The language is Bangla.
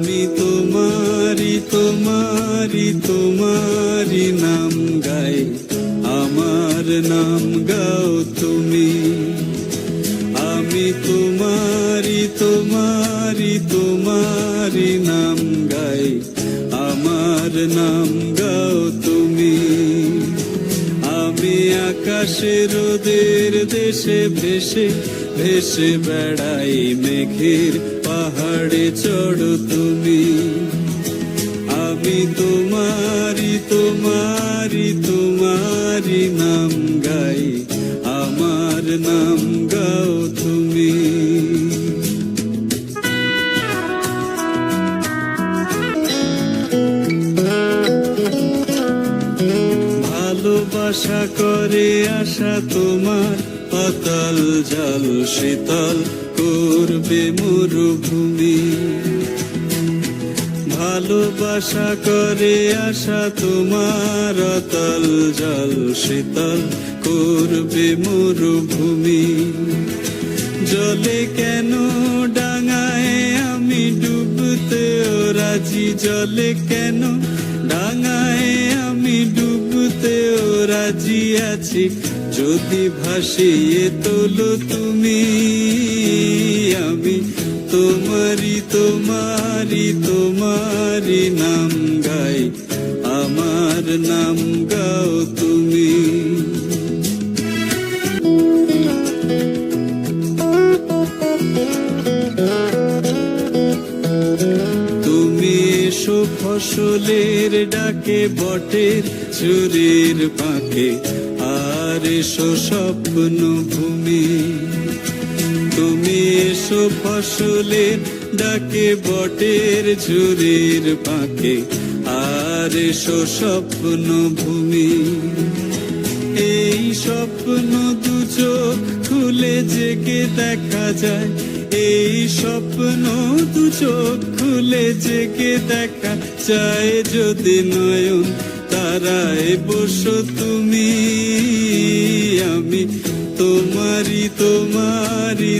আমি তোমারি তোমারি তোমারি নাম গাই, আমার নাম গাও তুমি। আমি তোমারি তোমারি তোমারি নাম গাই, আমার নাম গাও তুমি। আমি আকাশে রোদের দেশে ভেসে ভেসে বেড়াই, মেঘের পাহাড়ে চড়ো তুমি। আমি তোমারি তোমারি তোমারি নাম গাই, আমার নাম গাও তুমি। ভালোবাসা করে আশা তোমার, পাতাল জল শীতল করবে মরুভূমি। ভালোবাসা করে আশা তোমার, অতল জল শীতল করবে মরুভূমি। জলে কেন ডাঙায় আমি ডুবতেও রাজি, জলে কেন ডাঙায় আমি ডুবতেও রাজি আছি, যদি ভাসিয়ে তোলো তুমি। আমি তোমারি তোমারি তোমারি নাম গাই, আমার নাম গাও তুমি। তুমি এসো ফসলের ডাকে, বটের চুরির পাকে, আর এসো স্বপ্ন ভূমি। তুমি এসো ফসলের ডাকে, বটের ঝুরির পাকে, আর এসো স্বপ্ন ভূমি। এই স্বপ্ন দু চোখ খুলে জেগে দেখা যায়, এই স্বপ্ন দু চোখ খুলে জেগে দেখা যায়, যদি নয়ন তারায় বসো তুমি। আমি তোমারি তোমারি